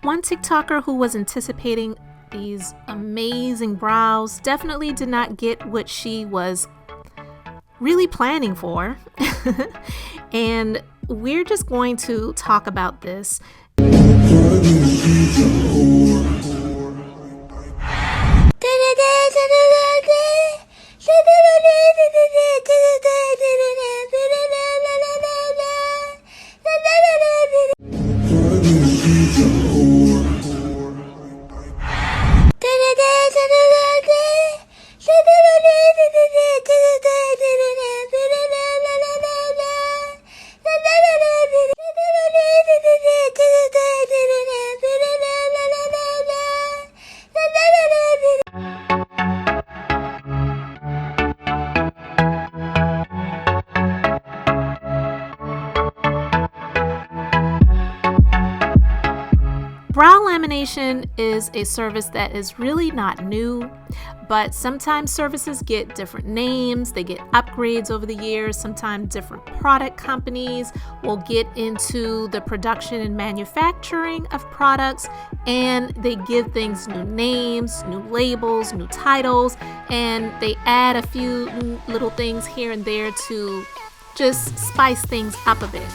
One TikToker who was anticipating these amazing brows definitely did not get what she was really planning for. And we're just going to talk about this. Brow lamination is a service that is really not new, but sometimes services get different names, they get upgrades over the years. Sometimes different product companies will get into the production and manufacturing of products, and they give things new names, new labels, new titles, and they add a few little things here and there to just spice things up a bit.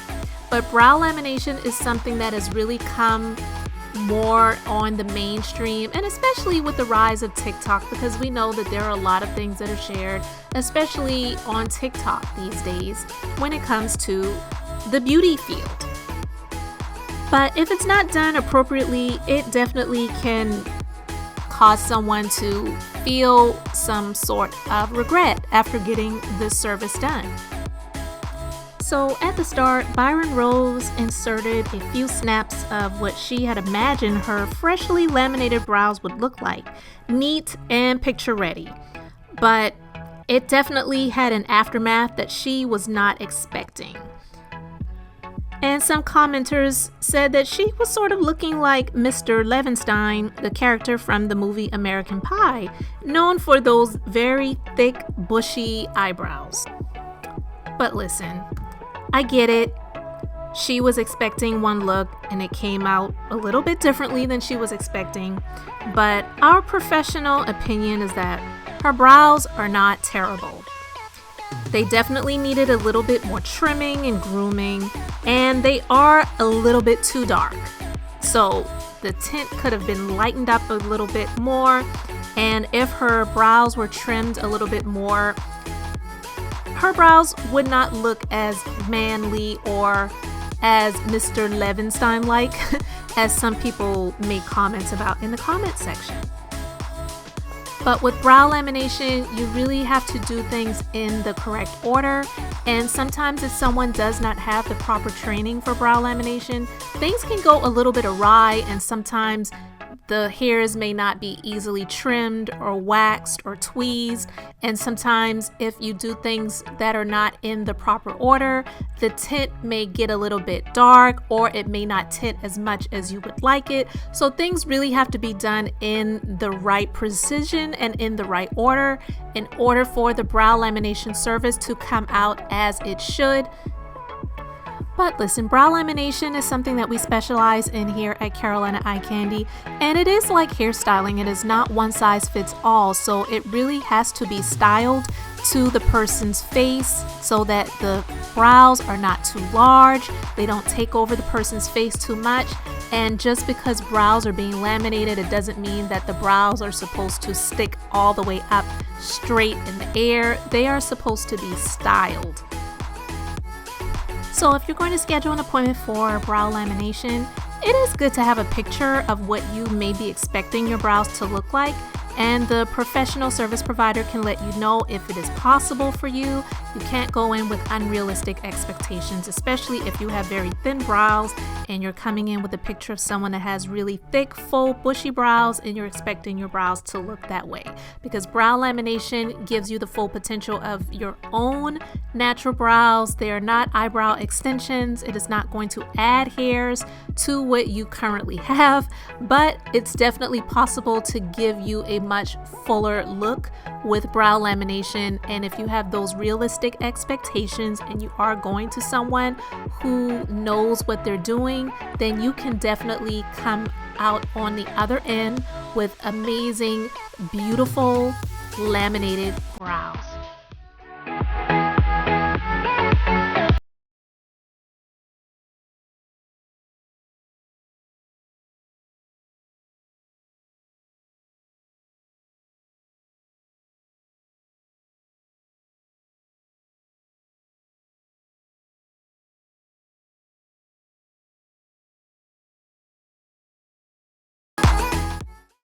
But brow lamination is something that has really come more on the mainstream, and especially with the rise of TikTok, because we know that there are a lot of things that are shared, especially on TikTok these days, when it comes to the beauty field. But if it's not done appropriately, it definitely can cause someone to feel some sort of regret after getting this service done. So at the start, Byron Rose inserted a few snaps of what she had imagined her freshly laminated brows would look like, neat and picture ready. But it definitely had an aftermath that she was not expecting. And some commenters said that she was sort of looking like Mr. Levinstein, the character from the movie American Pie, known for those very thick, bushy eyebrows. But listen, I get it. She was expecting one look and it came out a little bit differently than she was expecting. But our professional opinion is that her brows are not terrible. They definitely needed a little bit more trimming and grooming, and they are a little bit too dark. So the tint could have been lightened up a little bit more, and if her brows were trimmed a little bit more, her brows would not look as manly or as Mr. Levinstein-like as some people make comments about in the comment section. But with brow lamination, you really have to do things in the correct order, and sometimes if someone does not have the proper training for brow lamination, things can go a little bit awry, and sometimes the hairs may not be easily trimmed or waxed or tweezed, and sometimes if you do things that are not in the proper order, the tint may get a little bit dark, or it may not tint as much as you would like it. So things really have to be done in the right precision and in the right order in order for the brow lamination service to come out as it should. But listen, brow lamination is something that we specialize in here at Carolina Eye Candy, and it is like hairstyling. It is not one size fits all, so it really has to be styled to the person's face so that the brows are not too large, they don't take over the person's face too much. And just because brows are being laminated, it doesn't mean that the brows are supposed to stick all the way up straight in the air. They are supposed to be styled. So if you're going to schedule an appointment for brow lamination, it is good to have a picture of what you may be expecting your brows to look like, and the professional service provider can let you know if it is possible for you. You can't go in with unrealistic expectations, especially if you have very thin brows and you're coming in with a picture of someone that has really thick, full, bushy brows, and you're expecting your brows to look that way. Because brow lamination gives you the full potential of your own natural brows. They are not eyebrow extensions. It is not going to add hairs to what you currently have, but it's definitely possible to give you a much fuller look with brow lamination. And if you have those realistic expectations and you are going to someone who knows what they're doing, then you can definitely come out on the other end with amazing, beautiful laminated brows.